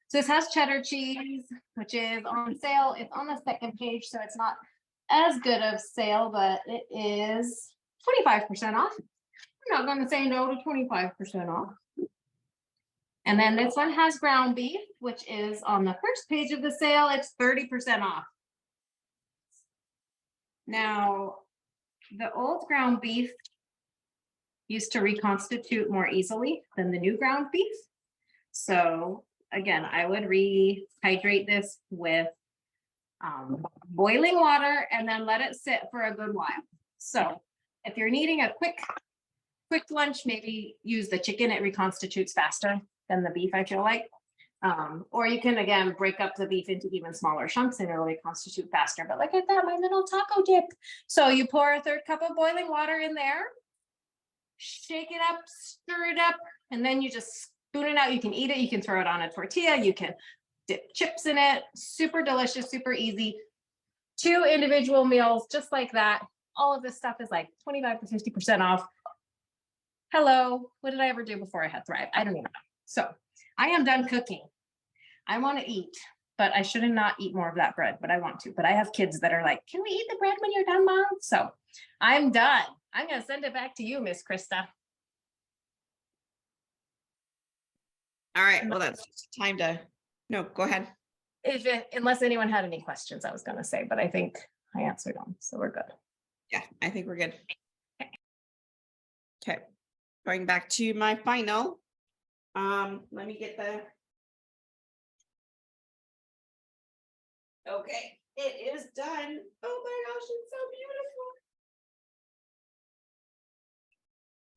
So this has cheddar cheese, which is on sale. It's on the 2nd page, so it's not as good of sale, but it is 25% off. I'm not going to say no to 25% off. And then this one has ground beef, which is on the 1st page of the sale. It's 30% off. Now, the old ground beef used to reconstitute more easily than the new ground beef. So again, I would rehydrate this with boiling water and then let it sit for a good while. So if you're needing a quick lunch, maybe use the chicken. It reconstitutes faster than the beef, I feel like. Or you can, again, break up the beef into even smaller chunks and it'll reconstitute faster. But look at that, my little taco dip. So you pour a 1/3 cup of boiling water in there, shake it up, stir it up, and then you just spoon it out. You can eat it. You can throw it on a tortilla. You can dip chips in it. Super delicious, super easy. 2 individual meals, just like that. All of this stuff is like 25 to 50% off. Hello, what did I ever do before I had Thrive? I don't even know. So I am done cooking. I want to eat, but I shouldn't not eat more of that bread, but I want to. But I have kids that are like, can we eat the bread when you're done, Mom? So I'm done. I'm going to send it back to you, Miss Krista. All right. Well, that's time to, no, go ahead. Unless anyone had any questions, I was going to say, but I think I answered them. So we're good. Yeah, I think we're good. Okay. Going back to my final. Let me get the Okay, it is done. Oh my gosh, it's so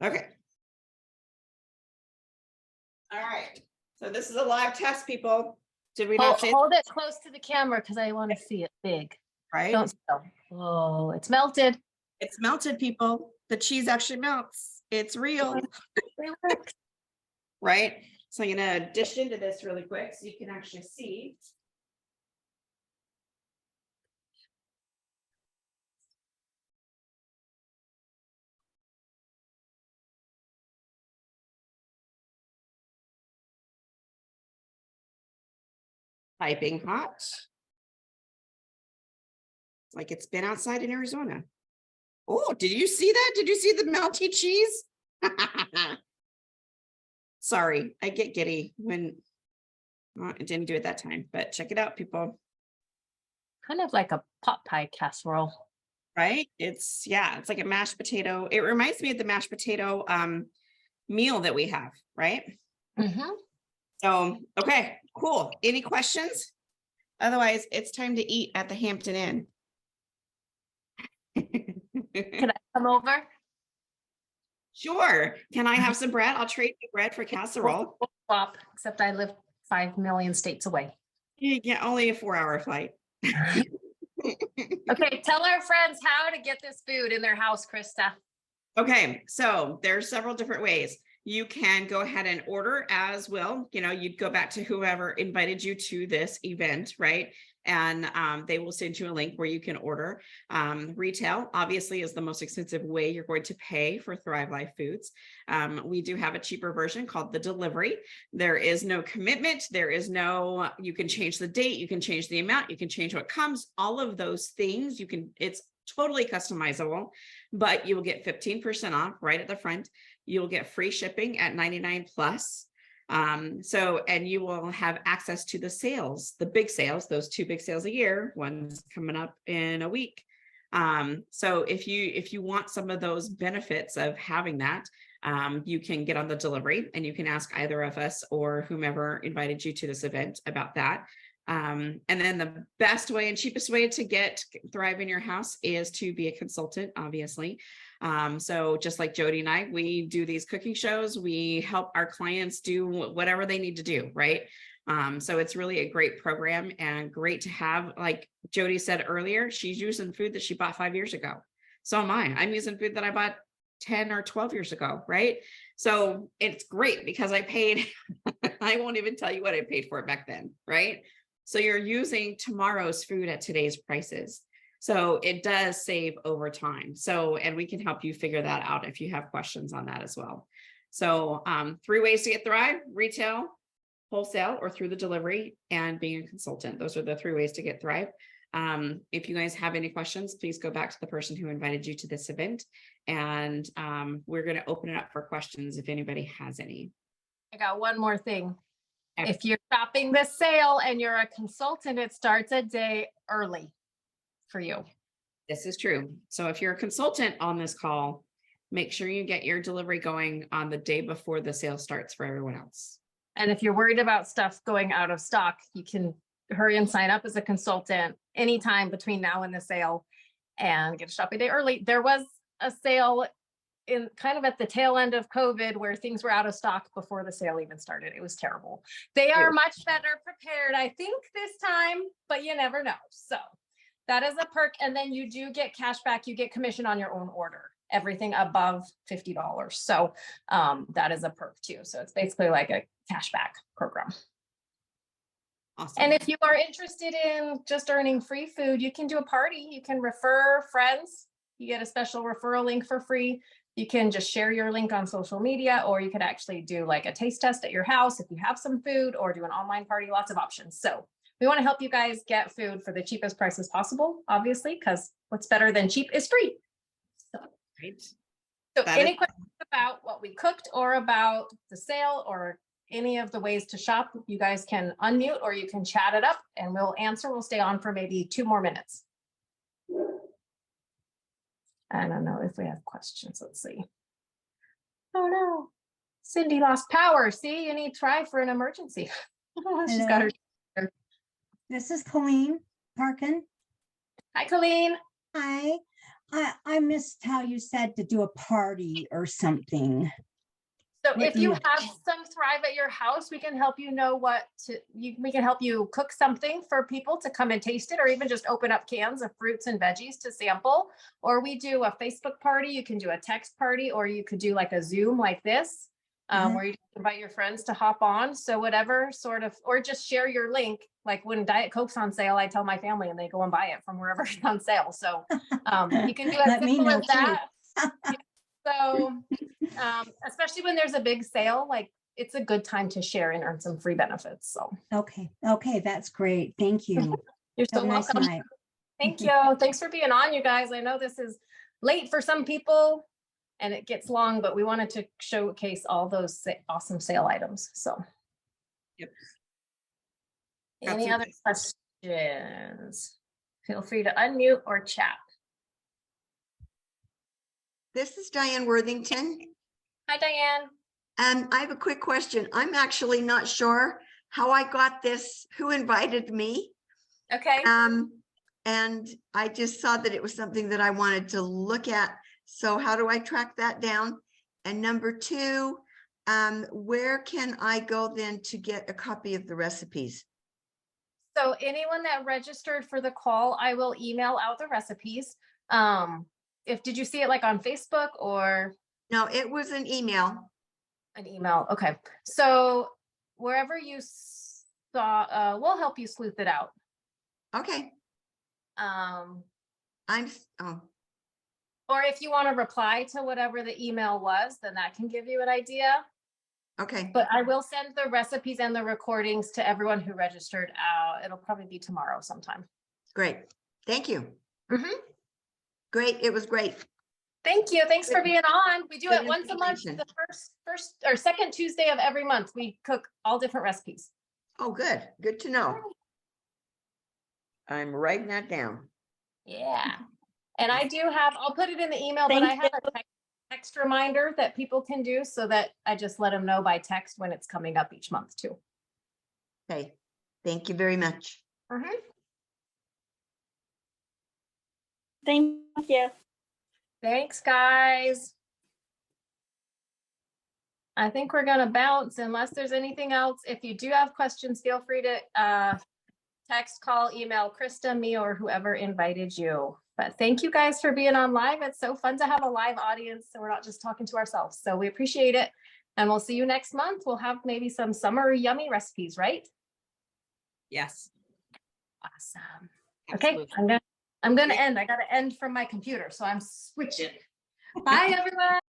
beautiful. Okay. All right. So this is a live test, people. Did we not say Hold it close to the camera because I want to see it big. right? Don't spill. Oh, it's melted. It's melted, people. The cheese actually melts. It's real, right? So I'm gonna dish into this really quick so you can actually see. Piping hot. Like it's been outside in Arizona. Oh, did you see that? Did you see the melty cheese? Sorry, I get giddy when I didn't do it that time, but check it out, people. Kind of like a pot pie casserole. Right? It's like a mashed potato. It reminds me of the mashed potato meal that we have, right? Mm-hmm. So, okay, cool. Any questions? Otherwise, it's time to eat at the Hampton Inn. Can I come over? Sure. Can I have some bread? I'll trade you bread for casserole. We'll swap, except I live 5 million states away. You get only a 4-hour flight. Okay, tell our friends how to get this food in their house, Krista. Okay, so there's several different ways. You can go ahead and order as well. You know, you'd go back to whoever invited you to this event, right? And they will send you a link where you can order. Retail obviously is the most expensive way you're going to pay for Thrive Life Foods. We do have a cheaper version called the delivery. There is no commitment. There is no, you can change the date, you can change the amount, you can change what comes, all of those things. It's totally customizable, but you will get 15% off right at the front. You'll get free shipping at 99 plus. And you will have access to the sales, the big sales, those 2 big sales a year, one's coming up in a week. So if you want some of those benefits of having that, you can get on the delivery and you can ask either of us or whomever invited you to this event about that. And then the best way and cheapest way to get Thrive in your house is to be a consultant, obviously. So just like Jodi and I, we do these cooking shows, we help our clients do whatever they need to do, right? So it's really a great program and great to have, like Jodi said earlier, she's using food that she bought 5 years ago. So am I. I'm using food that I bought 10 or 12 years ago, right? So it's great because I paid, I won't even tell you what I paid for it back then, right? So you're using tomorrow's food at today's prices. So it does save over time. So, and we can help you figure that out if you have questions on that as well. So 3 ways to get Thrive: retail, wholesale, or through the delivery, and being a consultant. Those are the 3 ways to get Thrive. If you guys have any questions, please go back to the person who invited you to this event. And we're going to open it up for questions if anybody has any. I got one more thing. If you're shopping this sale and you're a consultant, it starts a day early for you. This is true. So if you're a consultant on this call, make sure you get your delivery going on the day before the sale starts for everyone else. And if you're worried about stuff going out of stock, you can hurry and sign up as a consultant anytime between now and the sale and get a shopping day early. There was a sale in kind of at the tail end of COVID where things were out of stock before the sale even started. It was terrible. They are much better prepared, I think, this time, but you never know. So that is a perk. And then you do get cash back. You get commission on your own order, everything above $50. So that is a perk too. So it's basically like a cashback program. Awesome. And if you are interested in just earning free food, you can do a party. You can refer friends. You get a special referral link for free. You can just share your link on social media, or you could actually do like a taste test at your house if you have some food, or do an online party, lots of options. So we want to help you guys get food for the cheapest prices possible, obviously, because what's better than cheap is free. So, Right. So any questions about what we cooked or about the sale or any of the ways to shop, you guys can unmute or you can chat it up and we'll answer. We'll stay on for maybe 2 more minutes. I don't know if we have questions. Let's see. Oh no, Cindy lost power. See, you need Thrive for an emergency. She's got her. This is Colleen. Parkin. Hi, Colleen. Hi. I missed how you said to do a party or something. So What if you you- have some Thrive at your house, we can help you know we can help you cook something for people to come and taste it, or even just open up cans of fruits and veggies to sample. Or we do a Facebook party, you can do a text party, or you could do like a Zoom like this, where you invite your friends to hop on. So whatever sort of, or just share your link. Like when Diet Coke's on sale, I tell my family and they go and buy it from wherever it's on sale. So you can do as Let me simple know as that. So especially when there's a big sale, like it's a good time to share and earn some free benefits. So Okay, that's great. Thank you. you're so Have a nice welcome. night. Thank you. Thanks for being on, you guys. I know this is late for some people and it gets long, but we wanted to showcase all those awesome sale items. So Yep. any Got some other questions? Feel free to unmute or chat. This is Diane Worthington. Hi, Diane. I have a quick question. I'm actually not sure how I got this, who invited me. Okay. And I just saw that it was something that I wanted to look at. So how do I track that down? And number two, where can I go then to get a copy of the recipes? So anyone that registered for the call, I will email out the recipes. Did you see it like on Facebook or? No, it was an email. An email. Okay. So wherever you saw, we'll help you sleuth it out. Okay. Oh. Or if you want to reply to whatever the email was, then that can give you an idea. Okay. But I will send the recipes and the recordings to everyone who registered. It'll probably be tomorrow sometime. Great. Thank you. Mm-hmm. Great. It was great. Thank you. Thanks for being on. We do Good it once a month, information. the first or second Tuesday of every month. We cook all different recipes. Oh, good. Good to know. I'm writing that down. Yeah. And I do have, I'll put it in the email, but I have a text reminder that people can do so that I just let them know by text when it's coming up each month too. Okay. Thank you very much. Mm-hmm. Thank you. Thanks, guys. I think we're going to bounce unless there's anything else. If you do have questions, feel free to text, call, email Krista, me, or whoever invited you. But thank you guys for being on live. It's so fun to have a live audience, so we're not just talking to ourselves. So we appreciate it. And we'll see you next month. We'll have maybe some summer yummy recipes, right? Yes. Awesome. Okay, I'm gonna end. I gotta end from my computer, so I'm switching. Bye, everyone.